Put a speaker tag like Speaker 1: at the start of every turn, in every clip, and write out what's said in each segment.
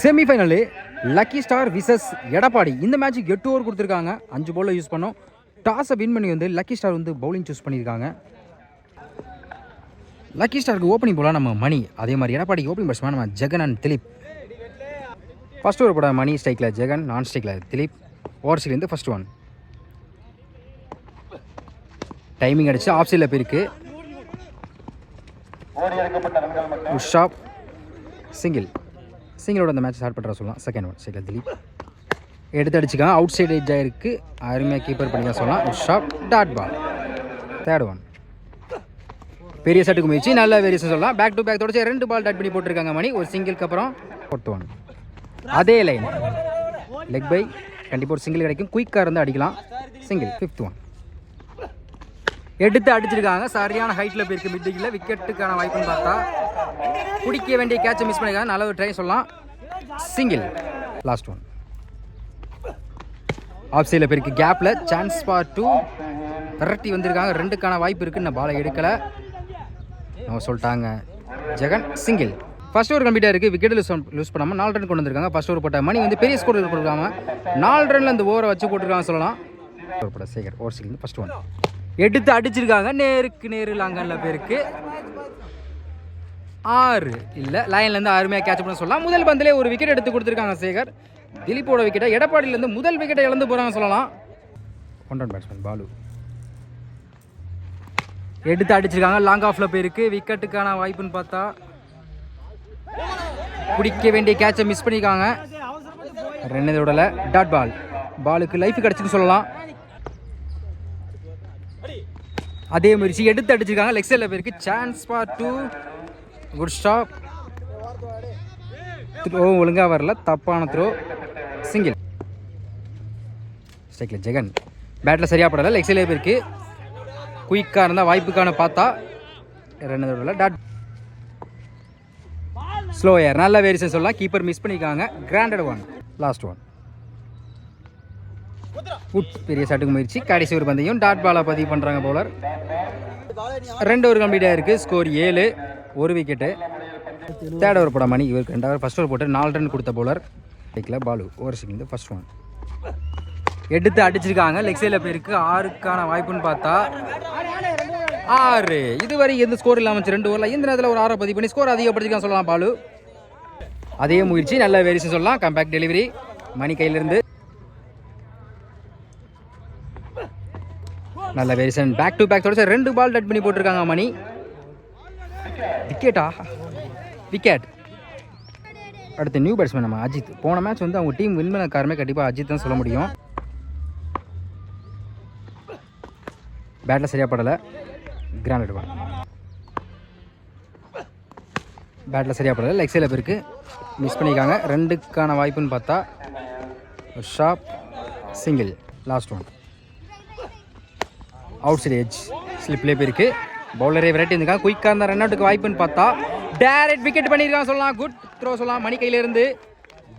Speaker 1: செமிஃபைனலு lucky star versus Edappadi. இந்த மேட்ச்சுக்கு 8 over கொடுத்துருக்காங்க. 5 பாலில் யூஸ் பண்ணோம். டாஸை வின் பண்ணி வந்து லக்கி ஸ்டார் வந்து பவுலிங் சூஸ் பண்ணியிருக்காங்க. லக்கி ஸ்டாருக்கு ஓப்பனிங் போல நம்ம மணி, அதே மாதிரி எடப்பாடிக்கு ஓப்பனிங் பேட்ஸ்மேன் நம்ம Jagan and Dilip. First over போட மணி ஸ்ட்ரைக்கில் ஜெகன், நான் ஸ்ட்ரைக்கில் திலீப். ஓவர்ஸ்லேருந்து ஃபர்ஸ்ட் ஒன் டைமிங் அடிச்சு ஆஃப் சைடில் போயிருக்கு. உஷாப் சிங்கிளோட அந்த மேட்ச் ஸ்டார்ட் பண்ணுற சொல்லலாம். செகண்ட் ஒன் சைடில் திலீப் எடுத்து அடிச்சுக்காங்க. அவுட் சைடு எட்ஜ் ஆயிருக்கு. அருமையாக கீப்பர் பண்ணிக்க சொல்லலாம். உஷாப் டாட் பால். தேர்ட் ஒன் பெரிய செட்டுக்கு முயற்சி, நல்ல வேரியேஷன் சொல்லலாம். பேக் டு பேக் தொடச்சி 2 பால் டாட் பண்ணி போட்டிருக்காங்க மணி. ஒரு சிங்கிளுக்கு அப்புறம் ஃபோர்த் ஒன் அதே லைன் லெக் பை, கண்டிப்பாக ஒரு சிங்கிள் கிடைக்கும். குயிக்காக இருந்து அடிக்கலாம். சிங்கிள். ஃபிஃப்த் ஒன் எடுத்து அடிச்சிருக்காங்க. சரியான ஹைட்டில் போயிருக்கு. மிட்டில் விக்கெட்டுக்கான வாய்ப்புன்னு பார்த்தா பிடிக்க வேண்டிய கேட்சை மிஸ் பண்ணிருக்காங்க. நல்ல ஒரு ட்ரை சொல்லலாம். சிங்கிள். லாஸ்ட் ஒன் ஆஃப் சைடில் போயிருக்கு. கேப்பில் சான்ஸ் ஃபார் 2 விரட்டி வந்திருக்காங்க. 2க்கான வாய்ப்பு இருக்குது. நான் பாலை எடுக்கலை நம்ம சொல்லிட்டாங்க. ஜெகன் சிங்கிள். ஃபர்ஸ்ட் ஓவர் கம்ப்ளீட்டாக இருக்குது. விக்கெட் லூஸ் பண்ணாமல் 4 ரன் கொண்டு வந்திருக்காங்க. ஃபர்ஸ்ட் ஓவர் போட்ட மணி வந்து பெரிய ஸ்கோர் கொடுக்காம 4 ரனில் அந்த ஓவரை வச்சு போட்டுருக்காங்க சொல்லலாம். ஓவர் போட்ட Sekar over single. First one எடுத்து அடிச்சிருக்காங்க. நேருக்கு நேரு லாங்கனில் பேருக்கு 6 இல்லை லைன்லேருந்து அருமையாக கேட்ச் பண்ண சொல்லலாம். முதல் பந்திலே ஒரு விக்கெட் எடுத்து கொடுத்துருக்காங்க சேகர். திலீப்போட விக்கெட்டை எடப்பாடியிலேருந்து முதல் விக்கெட்டை இழந்து போகிறாங்க சொல்லலாம். ஒன் ரன் பேட்ஸ்மேன் பாலு எடுத்து அடிச்சிருக்காங்க. லாங் ஆஃபில் போயிருக்கு. விக்கெட்டுக்கான வாய்ப்புன்னு பார்த்தா பிடிக்க வேண்டிய கேட்சை மிஸ் பண்ணியிருக்காங்க. 2 விடலை. Dot ball. பாலுக்கு லைஃப் கிடச்சின்னு சொல்லலாம். அதே முயற்சி எடுத்து அடிச்சிருக்காங்க. லெக் சைடில் போயிருக்கு. Chance for 2 good stop. Throw ஒழுங்காக வரல, தப்பான த்ரோ. சிங்கிள். ஸ்ட்ரைக்கில் ஜெகன் பேட்டில் சரியாக படலை. லெக் சைடில் போயிருக்கு. குயிக்காக இருந்தால் வாய்ப்புக்கான பார்த்தா 2 டாட். ஸ்லோ ஏர் நல்ல வேரியேஷன் சொல்லலாம். கீப்பர் மிஸ் பண்ணியிருக்காங்க. Granted one. லாஸ்ட் ஒன் உட் பெரிய ஷாட்டுக்கு முயற்சி. கடைசி ஒரு பந்தையும் டாட் பாலை பதிவு பண்ணுறாங்க பவுலர். 2 ஓவர் கம்ப்ளீட்டாக இருக்குது. Score 7, 1 wicket. தேர்ட் ஓவர் போட மணி இவருக்கு 2 ஓவர். ஃபர்ஸ்ட் ஓவர் போட்டு 4 ரன் கொடுத்த பவுலர். டேக்கில் ball over single. First one எடுத்து அடிச்சிருக்காங்க. லெக் சைடில் போயிருக்கு. 6க்கான வாய்ப்புன்னு பார்த்தா 6. இதுவரை எந்த ஸ்கோர் இல்லாமல் 2 ஓவரில் இந்த நேரத்தில் ஒரு 6 பதிவு பண்ணி ஸ்கோர் அதிகப்படுத்திக்கலாம் சொல்லலாம் பாலு. அதே முயற்சி நல்ல வேரியேஷன் சொல்லலாம். கம்பேக்ட் டெலிவரி மணி கையிலிருந்து நல்ல வேரியேஷன். பேக் டு பேக் தொடர்ச்சி 2 பால் டட் பண்ணி போட்டிருக்காங்க மணி. விக்கெட்டா? விக்கெட். அடுத்து நியூ பேட்ஸ்மேன் நம்ம அஜித். போன மேட்ச் வந்து அவங்க டீம் வின் பண்ண காரணமே கண்டிப்பாக அஜித் தான் சொல்ல முடியும். பேட்டில் சரியாக படலை. கிராண்டட் ஒன் பேட்டில் சரியாக படலை. லெக் சைடில் போயிருக்கு. மிஸ் பண்ணியிருக்காங்க. 2க்கான வாய்ப்புன்னு பார்த்தா sharp. Single. Last one outside edge ஸ்லிப்லேயே போயிருக்கு. பவுலரே வெரைட்டி இருந்திருக்காங்க. குயிக்காக இருந்தால் ரன் அவுட்டுக்கு வாய்ப்புன்னு பார்த்தா டேரக்ட் விக்கெட் பண்ணியிருக்காங்க சொல்லலாம். குட் த்ரோ சொல்லலாம். மணி கையிலேருந்து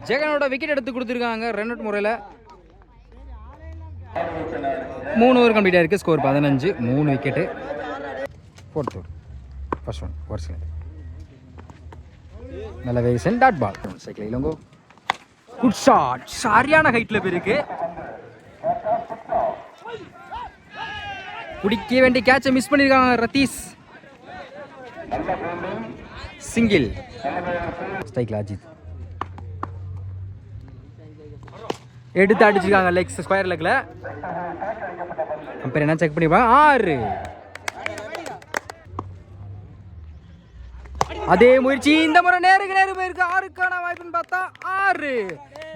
Speaker 1: ஜெகனோட விக்கெட் எடுத்து கொடுத்துருக்காங்க ரன் அவுட் முறையில். 3 ஓவர் கம்ப்ளீட்டாக இருக்குது. Score 15, 3 wicket. Fourth over first one over single. நல்ல வேரியேஷன். Dot ball. சைக்கிள் இளங்கோ குட் ஷாட். சரியான ஹைட்டில் போயிருக்கு. பிடிக்க வேண்டிய கேட்சை மிஸ் பண்ணியிருக்காங்க ரத்தீஷ். சிங்கிள். ஸ்ட்ரைக்கில் அஜித் எடுத்து அடிச்சிருக்காங்க. லெக் ஸ்கொயர் லெக்கில். கம்பேர் என்ன செக் பண்ணிப்பாங்க. 6. அதே முயற்சி இந்த முறை நேருக்கு நேரு போயிருக்கு. 6க்கான வாய்ப்புன்னு பார்த்தா 6.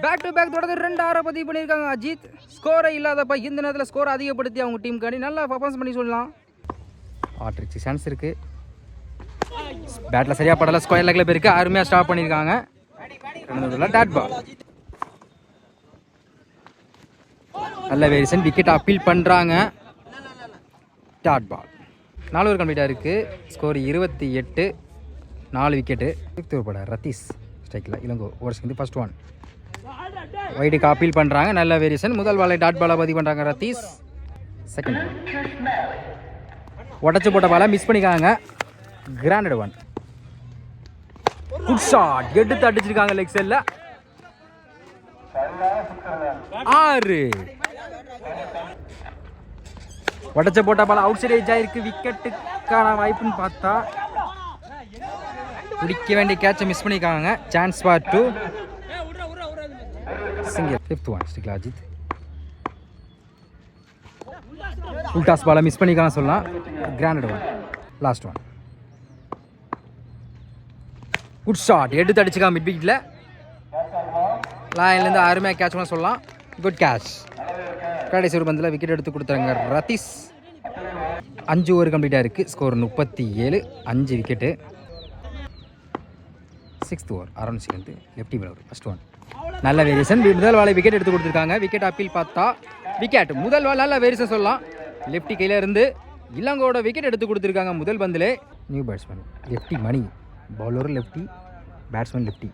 Speaker 1: பேக் டு பேக் தொடர்ந்து 2 6 பதிவு பண்ணியிருக்காங்க அஜித். ஸ்கோரை இல்லாதப்ப இந்த நேரத்தில் ஸ்கோர் அதிகப்படுத்தி அவங்க டீமுக்காண்டி நல்லா பர்ஃபார்மன்ஸ் பண்ணி சொல்லலாம். ஆட்ரிச்சு சான்ஸ் இருக்குது. பேட்டில் சரியாக படலை. ஸ்கொயர் லெக்கில் போயிருக்கு. அருமையாக ஸ்டாப் பண்ணியிருக்காங்க. Dot ball. நல்ல வேரியேஷன். விக்கெட் அப்பீல் பண்ணுறாங்க. Dot ball. 4 ஓவர் கம்ப்ளீட்டாக இருக்குது. Score 28, 4 wicket. 5th ஓவர் போட ரத்தீஷ் ஸ்ட்ரைக்கில் Ilango over single. First one வைடுக்கு அப்பீல் பண்ணுறாங்க. நல்ல வேரியேஷன். முதல் பாலை டாட் பாலை பதிவு பண்ணுறாங்க ரத்தீஷ். செகண்ட் உடச்சு போட்ட பாலை மிஸ் பண்ணிக்காங்க. கிராண்டட் ஒன் குட் ஷாட் எடுத்து அடிச்சிருக்காங்க லெக் சைடில். 6. உடச்ச போட்ட பால் அவுட் சைட் ஏஜ் ஆயிருக்கு. விக்கெட்டுக்கான வாய்ப்புன்னு பார்த்தா பிடிக்க வேண்டிய கேட்சை மிஸ் பண்ணியிருக்காங்க. Chance for 2 single. 5th one ஸ்டிக்ல அஜித். உல்டாஸ் பாலை மிஸ் பண்ணிக்காங்க சொல்லலாம். Granted one. Last one. Good shot. எடுத்து அடிச்சுக்காங்க மிட் விக்கெட்டில். லைன்லேருந்து அருமையாக கேட்ச் பண்ண சொல்லலாம். Good catch. கடைசி ஒரு பந்தில் விக்கெட் எடுத்து கொடுத்தாங்க ரதீஷ். 5 ஓவர் கம்ப்ளீட்டாக இருக்குது. Score 37. 5 wicket. 6th over around second. Lefty bowler. First one. நல்ல வேரியேஷன். முதல் வாழை விக்கெட் எடுத்து கொடுத்துருக்காங்க. விக்கெட் அப்பீல் பார்த்தா விக்கெட். முதல் வால் நல்ல வேரியேஷன் சொல்லலாம். லெஃப்டி கையில் இருந்து இளங்கோட விக்கெட் எடுத்து கொடுத்துருக்காங்க முதல் பந்தில். New batsman lefty Mani. Bowler lefty, batsman lefty.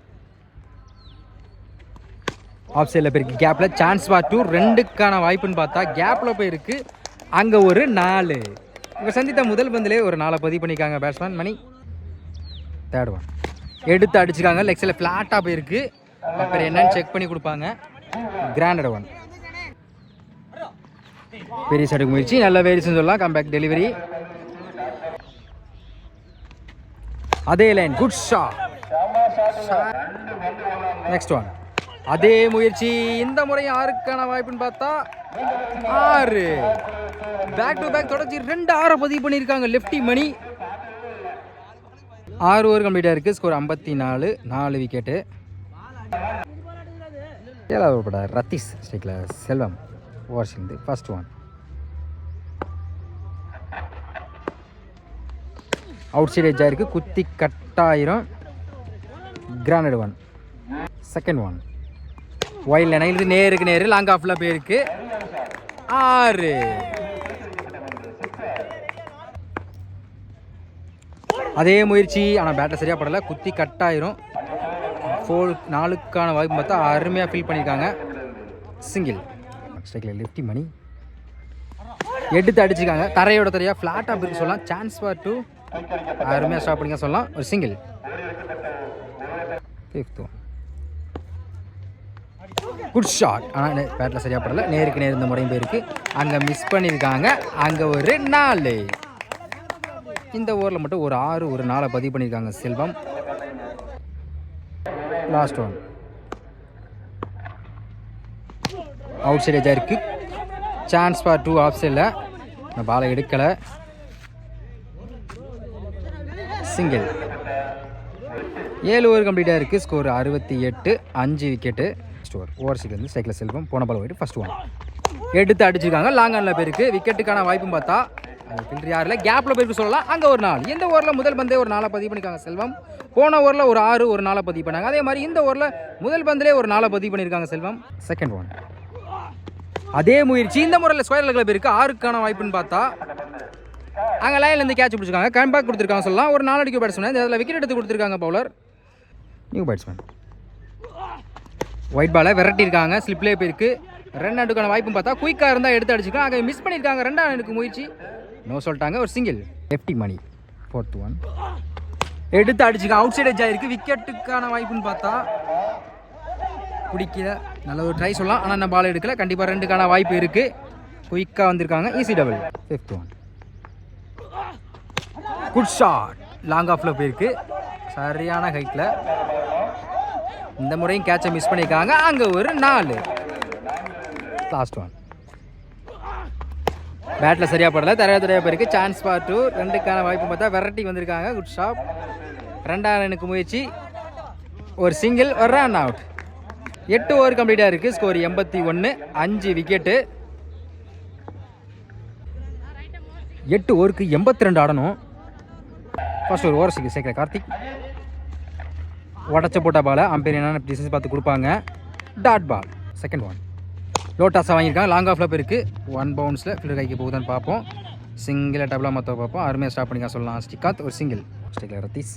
Speaker 1: Off சைடில் போயிருக்கு. கேப்பில் சான்ஸ் ஃபார் 2. 2க்கான வாய்ப்புன்னு பார்த்தா கேப்பில் போயிருக்கு. அங்கே ஒரு 4. இவங்க சந்தித்த முதல் பந்திலே ஒரு 4 பதிவு பண்ணியிருக்காங்க பேட்ஸ்மேன் மணி. 3rd one. எடுத்து அடிச்சுக்காங்க. லெக் சைடில் ஃப்ளாட்டாக போயிருக்கு. அப்புறம் என்னன்னு செக் பண்ணி கொடுப்பாங்க. Granted one. பெரிய சடுக்கு முயற்சி. நல்ல வேரியேஷன் சொல்லலாம். Comeback delivery. அதே line. Good shot. Next one. அதே முயற்சி. இந்த முறை 6க்கான வாய்ப்புன்னு பார்த்தா 6. பேக் டு பேக் தொடர்ச்சி 2 6 பதிவு பண்ணியிருக்காங்க லெஃப்டி மணி. 6 ஓவர் கம்ப்ளீட்டாக இருக்குது. ஸ்கோர் 54. 4 விக்கெட்டு. 7வது ஓவர் பட ரதீஷ். ஸ்ட்ரைக்கில் செல்வம். ஓவர் சேர்ந்து ஃபர்ஸ்ட் ஒன். அவுட் சைட் எஜ்ஜாக இருக்குது. குத்தி கட்டாயிரம். Granted one. Second one. ஒயில்ல நைலுது. நேருக்கு நேரு. லாங் ஆஃபில் போயிருக்கு. 6. அதே முயற்சி. ஆனால் பேட்டர் சரியாக படலை. குத்தி கட்டாயிரும். 4க்கான வாய்ப்பு பார்த்தா அருமையாக ஃபீல் பண்ணியிருக்காங்க. சிங்கிள். ஸ்ட்ரைக்கில் லெஃப்டி மணி. எடுத்து அடிச்சுக்காங்க. தரையோட தரையாக ஃப்ளாட்டாக போயிருக்கு சொல்லலாம். Chance for 2. அருமையாக ஸ்டாப் பண்ணிக்க சொல்லலாம். ஒரு single. 5th one. Good shot. ஆனால் பேட்டில் சரியாக படலை. நேருக்கு நேர் இந்த முறையும் போயிருக்கு. அங்கே மிஸ் பண்ணியிருக்காங்க. அங்கே ஒரு 4. இந்த ஓவரில் மட்டும் ஒரு 6 ஒரு 4 பதிவு பண்ணியிருக்காங்க Selvam. Last one. Outside எஜ்ஜாக இருக்குது. சான்ஸ் ஃபார் 2 ஆஃப் சைடில். நான் பாலை எடுக்கலை. சிங்கிள். 7 ஓவர் கம்ப்ளீட்டாக இருக்குது. ஸ்கோர் 68. 5 விக்கெட்டு. ஸ்டோர் ஓவர் சைட்லேருந்து ஸ்ட்ரைக்கில் செல்வம். போன பால் போயிட்டு ஃபர்ஸ்ட் ஒன். எடுத்து அடிச்சிருக்காங்க. லாங் ஆனில் போயிருக்கு. விக்கெட்டுக்கான வாய்ப்பும் பார்த்தா அந்த ஃபில்டர் யாரில் கேப்பில் போயிருக்கு சொல்லலாம். அங்கே ஒரு 4. இந்த ஓவரில் முதல் பந்தே ஒரு 4 பதிவு பண்ணியிருக்காங்க செல்வம். போன ஓவரில் ஒரு 6 ஒரு 4 பதிவு பண்ணாங்க. அதே மாதிரி இந்த ஓவரில் முதல் பந்திலே ஒரு 4 பதிவு பண்ணியிருக்காங்க செல்வம். Second one. அதே முயற்சி. இந்த முறையில் ஸ்கொயர் லெக்கில் போயிருக்கு. 6க்கான வாய்ப்புன்னு பார்த்தா அங்கே லைன்லேருந்து கேட்ச் பிடிச்சிருக்காங்க. கம்பேக் கொடுத்துருக்காங்க சொல்லலாம். ஒரு 4 அடிக்க பேட்ஸ்மேன். இதில் விக்கெட் எடுத்து கொடுத்துருக்காங்க பவுலர். New batsman. ஒயிட் பாலை விரட்டியிருக்காங்க. ஸ்லிப்லேயே போயிருக்கு. 2 ரன்னுக்கான வாய்ப்புன்னு பார்த்தா குயிக்காக இருந்தால் எடுத்து அடிச்சிருக்காங்க. அங்கே மிஸ் பண்ணியிருக்காங்க. 2ஆம் ரன்னுக்கு முயற்சி. நோ சொல்லிட்டாங்க. ஒரு சிங்கிள். லெஃப்டி மணி. 4th one. எடுத்து அடிச்சுக்காங்க. அவுட் சைட் எஜ்ஜாக இருக்குது. விக்கெட்டுக்கான வாய்ப்புன்னு பார்த்தா பிடிக்கல. நல்ல ஒரு ட்ரை சொல்லலாம். ஆனால் நான் பால் எடுக்கல. கண்டிப்பாக 2க்கான வாய்ப்பு இருக்குது. குயிக்காக வந்திருக்காங்க. Easy double. 5th one. Good shot. Long ஆஃபில் போயிருக்கு. சரியான ஹைட்டில். இந்த முறையும் கேட்சை மிஸ் பண்ணியிருக்காங்க. அங்கே ஒரு 4. Last one. பேட்டில் சரியாக படலை. தரையாக போயிருக்கு. Chance for 2. 2க்கான வாய்ப்பு பார்த்தா வெரைட்டி வந்திருக்காங்க. Good shot. 2ஆம் ரன்னுக்கு முயற்சி. ஒரு சிங்கிள். ஒரு ரன் அவுட். 8 ஓவர் கம்ப்ளீட்டாக இருக்குது. ஸ்கோர் 81. 5 விக்கெட்டு. 8 ஓவருக்கு 82 ஆடணும். ஃபர்ஸ்ட் ஒரு ஓவர் சேர்க்கிற கார்த்திக். உடச்ச போட்ட பாலை அம்பையர் என்னென்ன டிசிஷன் பார்த்து கொடுப்பாங்க. Dot ball. Second one. லோட்டாஸாக வாங்கியிருக்காங்க. லாங் ஆஃபில் போயிருக்கு. 1 பவுன்ஸில் ஃபீல்டர் கைக்கு போகுதான்னு பார்ப்போம். சிங்கிளாக டபுளாக மற்ற பார்ப்போம். அருமையாக ஸ்டாப் பண்ணிக்க சொல்லலாம். ஸ்ரீகாந்த். ஒரு சிங்கிள். ஸ்ட்ரைக்கில் ரதீஷ்.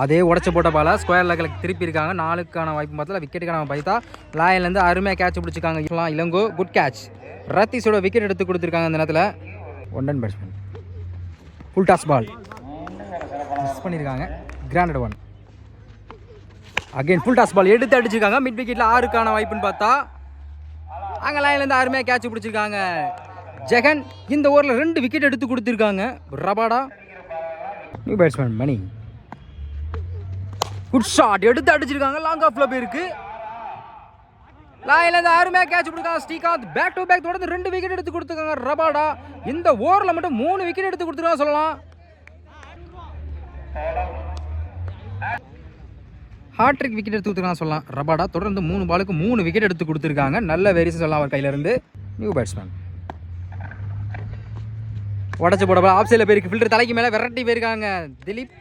Speaker 1: அதே உடச்ச போட்ட பாலை ஸ்கொயர் லெக்கில் திருப்பி இருக்காங்க. 4க்கான வாய்ப்பு பார்த்தா விக்கெட்டுக்கான பைத்தா லாயிலேருந்து அருமையாக கேட்ச் பிடிச்சிருக்காங்க. இளங்கோ. Good catch. ரதீஷோட விக்கெட் எடுத்து கொடுத்துருக்காங்க. அந்த நேரத்தில் 1 run batsman. Full toss ball miss பண்ணியிருக்காங்க. Granted one. Again full toss ball எடுத்து அடிச்சிருக்காங்க. மிட் விக்கெட்டில் 6க்கான வாய்ப்புன்னு பார்த்தா அங்கே லைன்லேருந்து அருமையாக கேட்ச் பிடிச்சிருக்காங்க ஜெகன். இந்த ஓவரில் 2 விக்கெட் எடுத்து கொடுத்துருக்காங்க Rabada. New batsman Mani good shot எடுத்து அடிச்சிருக்காங்க. லாங் ஆஃப்ல போயிருக்கு. லைன்லேருந்து அருமையாக கேட்ச் பிடிக்காங்க ஸ்ரீகாந்த். பேக் டு பேக் தொடர்ந்து 2 விக்கெட் எடுத்து கொடுத்துருக்காங்க ரபாடா. இந்த ஓவரில் மட்டும் 3 விக்கெட் எடுத்து கொடுத்துருக்காங்க சொல்லலாம். ஹாட்ரிக் விக்கெட் எடுத்து கொடுத்துருக்காங்க சொல்லலாம் ரபாடா. தொடர்ந்து 3 பாலுக்கு 3 விக்கெட் எடுத்து கொடுத்துருக்காங்க. நல்ல வேரியேஷன் சொல்லலாம் அவர் கையிலேருந்து. நியூ பேட்ஸ்மேன் உடச்சு போட ஆஃப் சைடில் போயிருக்கு. ஃபில்டர் தலைக்கு மேலே விரட்டி போயிருக்காங்க Dileep.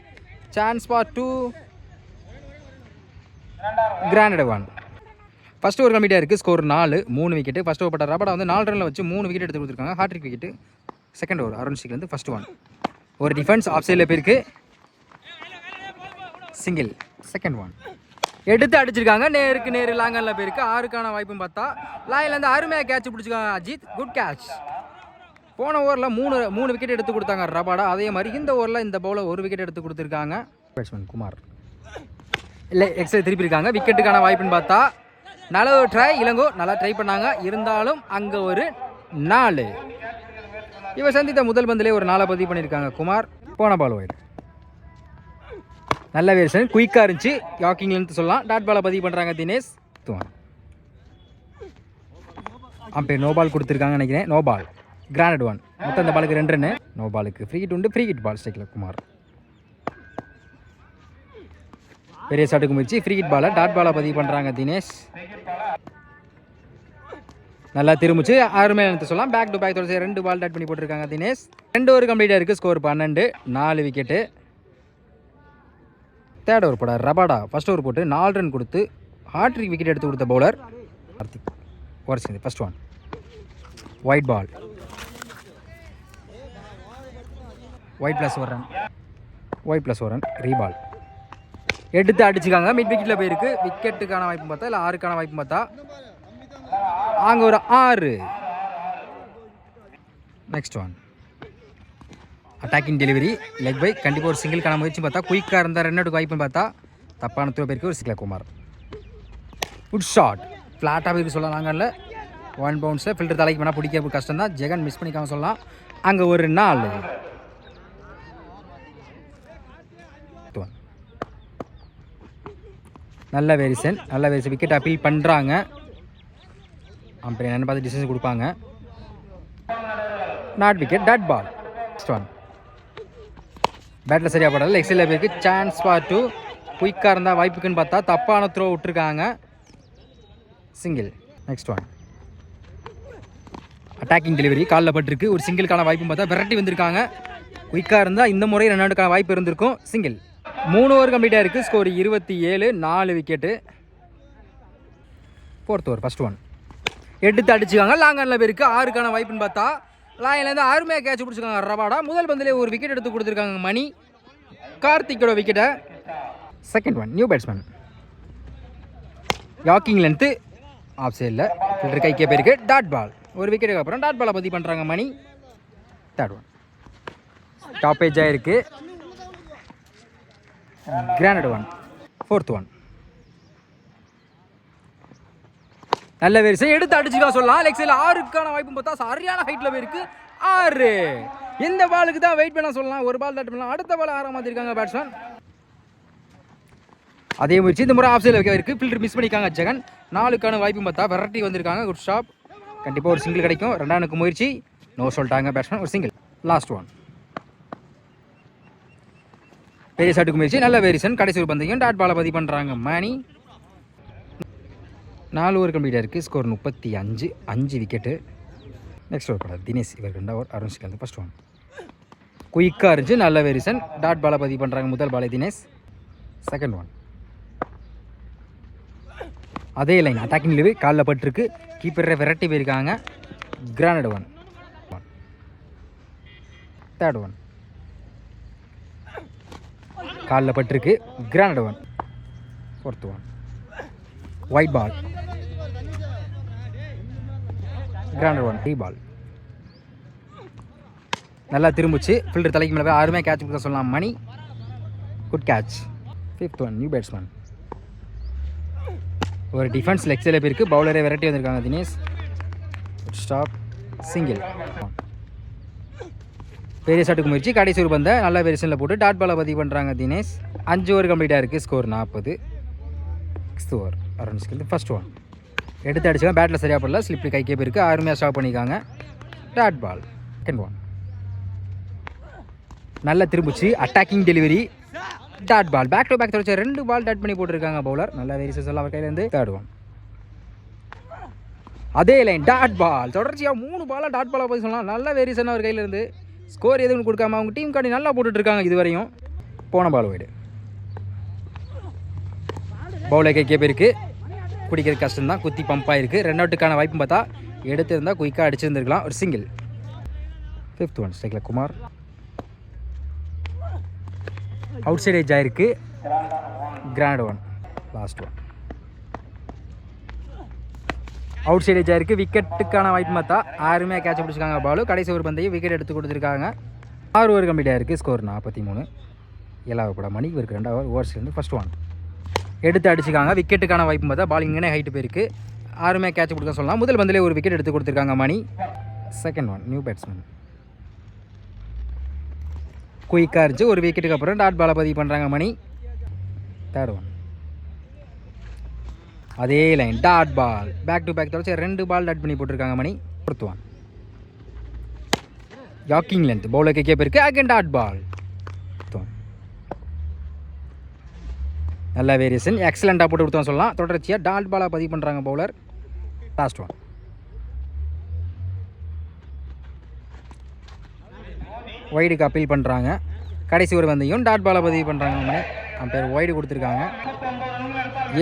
Speaker 1: Chance for 2 granted 1. First over கம்ப்ளீட்டாக இருக்குது. Score 4 3 wicket. ஃபர்ஸ்ட் ஓவர் பட்ட ரபாடா வந்து 4 ரனில் வச்சு 3 விக்கெட் எடுத்து கொடுத்துருக்காங்க. Hattrick wicket. Second over Arun ஸ்ரீலேருந்து ஃபர்ஸ்ட் 1. ஒரு டிஃபென்ஸ் ஆஃப் சைடில் போயிருக்கு. சிங்கிள் செகண்ட் 1 எடுத்து அடிச்சிருக்காங்க. நேருக்கு நேரு லாங்கனில் போயிருக்கு. 6க்கான வாய்ப்புன்னு பார்த்தா லைன்லேருந்து அருமையாக கேட்ச் பிடிச்சிருக்காங்க அஜித். Good catch. போன ஓவரில் 3 விக்கெட் எடுத்து கொடுத்தாங்க ரபாடா. அதே மாதிரி இந்த ஓவரில் இந்த பவுலில் 1 விக்கெட் எடுத்து கொடுத்துருக்காங்க. பேட்ஸ்மேன் குமார் இல்லை எக்ஸல் திருப்பி இருக்காங்க. விக்கெட்டுக்கான வாய்ப்புன்னு பார்த்தா நல்ல ஒரு ட்ரை. இளங்கோ நல்லா ட்ரை பண்ணாங்க. இருந்தாலும் அங்கே ஒரு 4. இவர் சந்தித்த முதல் பந்திலே ஒரு 4 பதிவு பண்ணியிருக்காங்க குமார். போன பால் ஒயிட். நல்ல வேரியேஷன் குயிக்காக இருந்துச்சு. யாக்கிங்லேருந்து சொல்லலாம். டாட் பாலை பதிவு பண்ணுறாங்க தினேஷ். அம்பேர் நோ பால் கொடுத்துருக்காங்க நினைக்கிறேன். No ball granted 1. மொத்தம் இந்த பாலுக்கு 2 ரன்னு. நோ பாலுக்கு ஃப்ரீ ஹிட் உண்டு. ஃப்ரீ ஹிட் பால் ஸ்ட்ரைக்கில் குமார். பெரிய ஷாட்டுக்கு முயற்சி. ஃப்ரீ ஹிட் பாலை டாட் பாலை பதிவு பண்ணுறாங்க தினேஷ். நல்லா திரும்பிச்சு அருமையாக சொல்லலாம். பேக் டு பேக் தொடர்ச்சி 2 பால் டாட் பண்ணி போட்டிருக்காங்க தினேஷ். 2 ஓவர் கம்ப்ளீட்டாக இருக்குது. Score 12 4 wicket. தேர்ட் ஓவர் போட ரபாடா ஃபர்ஸ்ட் ஓவர் போட்டு 4 ரன் கொடுத்து ஹாட்ரிக் விக்கெட் எடுத்து கொடுத்த பவுலர் கார்த்திக். உடச்சிங்க first 1 wide ball. Wide plus 1 run. Wide plus 1 run reball. எடுத்து அடிச்சுக்காங்க. மிட் விக்கெட்டில் போயிருக்கு. விக்கெட்டுக்கான வாய்ப்பு பார்த்தா இல்லை 6க்கான வாய்ப்பு பார்த்தா அங்கே ஒரு 6. Next 1 attacking delivery leg by. கண்டிப்பாக ஒரு சிங்கிள்கான முயற்சி பார்த்தா குயிக்காக இருந்தால் 2 அவுட் வாய்ப்புன்னு பார்த்தா தப்பான த்ரோ போயிருக்கு. ஒரு சிங்கிள் குமார். Good shot. ஃப்ளாட்டாக போயிருக்கு சொல்லலாம். இல்லை 1 பவுன்ஸில் ஃபில்டர் தலைக்கு வேணால் பிடிக்க கஷ்டம் தான். ஜெகன் மிஸ் பண்ணிக்காம சொல்லலாம். அங்கே ஒரு 4. நல்ல வேரியேஷன் விக்கெட் அப்பீல் பண்ணுறாங்க. அப்புறம் என்னென்னு பார்த்து டிசிஷன் கொடுப்பாங்க. Not wicket dot ball. Next 1 பேட்டில் சரியாக படல. எக்ஸில் போயிருக்கு. சான்ஸ் ஃபார் 2 குயிக்காக இருந்தால் வாய்ப்புக்குன்னு பார்த்தா தப்பான த்ரோ விட்டுருக்காங்க. சிங்கிள். நெக்ஸ்ட் 1 அட்டாக்கிங் டெலிவரி காலில் பட்டிருக்கு. ஒரு சிங்கிள்கான வாய்ப்புன்னு பார்த்தா விரட்டி வந்திருக்காங்க. குயிக்காக இருந்தால் இந்த முறை 2 ரன்னுக்கான வாய்ப்பு இருந்திருக்கும். சிங்கிள். 3 ஓவர் கம்ப்ளீட்டாக இருக்குது. Score 27 4 wicket. Fourth over first 1 எடுத்து அடிச்சுக்காங்க. லாங்கனில் போயிருக்கு. 6க்கான வாய்ப்புன்னு பார்த்தா லாயிலேருந்து அருமையாக கேட்ச் பிடிச்சிருக்காங்க ரபாடா. முதல் பந்திலே ஒரு விக்கெட் எடுத்து கொடுத்துருக்காங்க மணி. கார்த்திக்கோட விக்கெட்டை. Second 1 new batsman yorking length off சைடில் ஃபில்டர் கைக்கே போயிருக்கு. Dot ball. ஒரு விக்கெட்டுக்கு அப்புறம் டாட் பாலை பதிவு பண்ணுறாங்க மணி. தேர்ட் 1 டாப்பேஜ் ஆகிருக்கு. கிராண்டட் 1 ஃபோர்த் 1 நல்ல வேரியேஷன் எடுத்து அடிச்சுக்கா சொல்லலாம். லெக் சைடில் 6க்கான வாய்ப்பு பார்த்தா சரியான ஹைட்டில் போயிருக்கு. 6. இந்த பாலுக்கு தான் வெயிட் பண்ண சொல்லலாம். ஒரு பால் டாட் பண்ணலாம். அடுத்த பால் 6 மாற்றிருக்காங்க பேட்ஸ்மேன். அதே முயற்சி இந்த முறை ஆஃப் சைடில் வைக்க இருக்குது. ஃபில்டர் மிஸ் பண்ணிக்காங்க ஜெகன். 4க்கான வாய்ப்பு பார்த்தா விரட்டி வந்திருக்காங்க. Good stop. கண்டிப்பாக ஒரு சிங்கிள் கிடைக்கும். 2 ரனுக்கு முயற்சி நோ சொல்லிட்டாங்க பேட்ஸ்மேன். ஒரு சிங்கிள். லாஸ்ட் 1 பெரிய ஷாட்டுக்கு முயற்சி. நல்ல வேரியேஷன். கடைசி ஒரு பந்தயம் டாட் பாலை பதிவு பண்ணுறாங்க மணி. 4 ஓவர் கம்ப்ளீட்டாக இருக்குது. Score 35 5 wicket. நெக்ஸ்ட் ஓவர் படம் தினேஷ். இவர் 2 ஓவர் அருண் ஸ்ரீகாந்த். ஃபர்ஸ்ட் 1 குயிக்காக இருந்துச்சு. நல்ல வேரியேஷன். டாட் பாலை பதிவு பண்ணுறாங்க முதல் பாலை தினேஷ். செகண்ட் 1 அதே லைன் அட்டாக்கிங் லீவு காலில் பட்டிருக்கு. கீப்பரை விரட்டி போயிருக்காங்க. கிராண்டட் 1 தேர்ட் 1 காலில் பட்டிருக்கு. Granted 1 fourth 1 wide ball. Granted 1 டீ பால். நல்லா திரும்பிச்சு. ஃபில்டர் தலைக்கு மேலே அருமையாக கேட்ச் கொடுக்க சொல்லலாம் Mani. Good catch. Fifth 1 new batsman ஒரு டிஃபென்ஸ் லெக் சைடில் போயிருக்கு. பவுலரே விரட்டி வந்திருக்காங்க தினேஷ். Stop single. பெரிய ஷாட்டுக்கு முயற்சி, கடைசி ஒரு பந்தை நல்ல வேரியேஷனில் போட்டு டாட் பாலை பதிவு பண்ணுறாங்க தினேஷ். 5 ஓவர் கம்ப்ளீட்டாக இருக்குது. Score 40. 6th over around first one எடுத்து அடிச்சுக்கலாம். பேட்டில் சரியாக படல, ஸ்லிப்லி கைக்கே போயிருக்கு. அருமையாக ஸ்டாப் பண்ணிக்காங்க. Dot ball. செகண்ட் ஒன் நல்லா திரும்பிச்சு, attacking delivery, dot ball. Back to back தொடர்ச்சி 2 பால் டாட் பண்ணி போட்டிருக்காங்க பவுலர். நல்ல வேரியேஷன்ஸ் எல்லாம் அவர் கையிலேருந்து. தேர்ட் ஒன் அதே லைன், டாட் பால். தொடர்ச்சியாக 3 பாலாக டாட் பாலாக போய் சொல்லலாம். நல்ல வேரியேஷன் அவர் கையிலேருந்து. ஸ்கோர் எதுவும் கொடுக்காம அவங்க டீம் காண்டி நல்லா போட்டுட்ருக்காங்க இது வரையும். போன பால் வைடு. பவுலர் கைக்கே போயிருக்கு. பிடிக்கிறது கஷ்டம் தான், குத்தி பம்ப் ஆகிருக்கு. 2 அவுட்டுக்கான வாய்ப்பு பார்த்தா எடுத்திருந்தால் குயிக்காக அடிச்சிருந்துருக்கலாம். ஒரு சிங்கிள். 5th ஒன் ஸ்ட்ரைக்கில் குமார். அவுட் சைட் ஏஜ் ஆகிருக்கு. கிராண்ட் one. Last one outside edge ஆகிருக்கு. விக்கெட்டுக்கான வாய்ப்பு பார்த்தா அருமையாக கேட்ச் பிடிச்சிருக்காங்க பாலு. கடைசி ஒரு பந்தையும் விக்கெட் எடுத்து கொடுத்துருக்காங்க. 6 ஓவர் கம்ப்ளீட் ஆகிருக்கு. ஸ்கோர் 43. 7வது படம் மணிக்கு இருக்குது. 2வது ஓவர்ஸ்லேருந்து ஃபர்ஸ்ட் ஒன் எடுத்து அடிச்சுக்காங்க. விக்கெட்டுக்கான வாய்ப்பு பார்த்தா பாலிங்கே ஹைட்டு போயிருக்கு. அருமையாக கேட்ச் கொடுக்க சொல்லலாம். முதல் பந்திலே ஒரு விக்கெட் எடுத்து கொடுத்துருக்காங்க Mani. Second one new batsman குயிக்காக இருந்துச்சு. ஒரு விக்கெட்டுக்கு அப்புறம் டாட் பாலை பதிவு பண்ணுறாங்க மணி. தேர்ட் ஒன் அதே line, dot ball. Back to back தொடர்ச்சி 2 பால் டாட் பண்ணி போட்டிருக்காங்க Mani. Fourth one yorking length, பவுலர் கைக்கே போயிருக்கு. Again dot ball. நல்ல வேரியேஷன், எக்ஸலண்ட்டாக போட்டு கொடுத்தோம் சொல்லலாம். தொடர்ச்சியாக டாட் பாலாக பதிவு பண்ணுறாங்க பவுலர். லாஸ்ட் ஒன் ஒய்டுக்கு அப்பீல் பண்ணுறாங்க. கடைசி ஒரு பந்தையும் டாட் பாலை பதிவு பண்ணுறாங்க மணி. அம்பையர் ஒய்டு கொடுத்துருக்காங்க.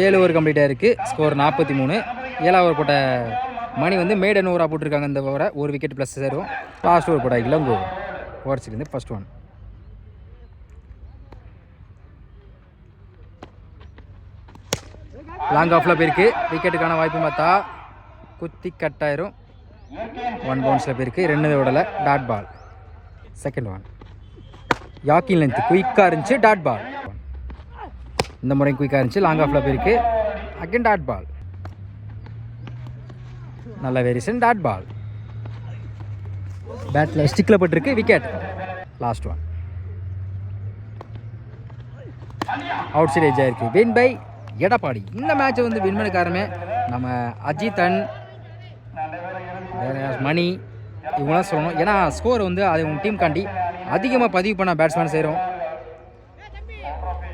Speaker 1: 7 ஓவர் கம்ப்ளீட்டாக இருக்குது. ஸ்கோர் 43. 7வது ஓவர் போட்ட மணி வந்து மேடன் ஓவராக போட்டிருக்காங்க. இந்த ஓவரை ஒரு விக்கெட் ப்ளஸ் சேரும். லாஸ்ட் ஓவர் போட்ட இளங்கோ ஓவர்ஸ்லேருந்து ஃபர்ஸ்ட் ஒன் லாங் ஆஃபில் போயிருக்கு. விக்கெட்டுக்கான வாய்ப்பு பார்த்தா குத்தி கட்டாயிரும். 1 பவுன்ஸில் போயிருக்கு. 2 ஓடலை. Dot ball. Second one yorking length குயிக்காக இருந்துச்சு. Dot ball. இந்த முறை குயிக்காக இருந்துச்சு. லாங் ஆஃபில் போயிருக்கு. Again dot ball. நல்ல வேரியேஷன். Dot ball. பேட்டில் ஸ்டிக்கில் பட்டிருக்கு. Wicket. Last one outside edge ஆயிருக்கு. Win by Edappadi. இந்த மேட்சை வந்து வின் பண்ண காரணமே நம்ம அஜித்தன், மணி இவங்களாம் சொல்லணும். ஏன்னா ஸ்கோர் வந்து அது உங்கள் டீம் காண்டி அதிகமாக பதிவு பண்ண பேட்ஸ்மேன் செய்கிறோம்.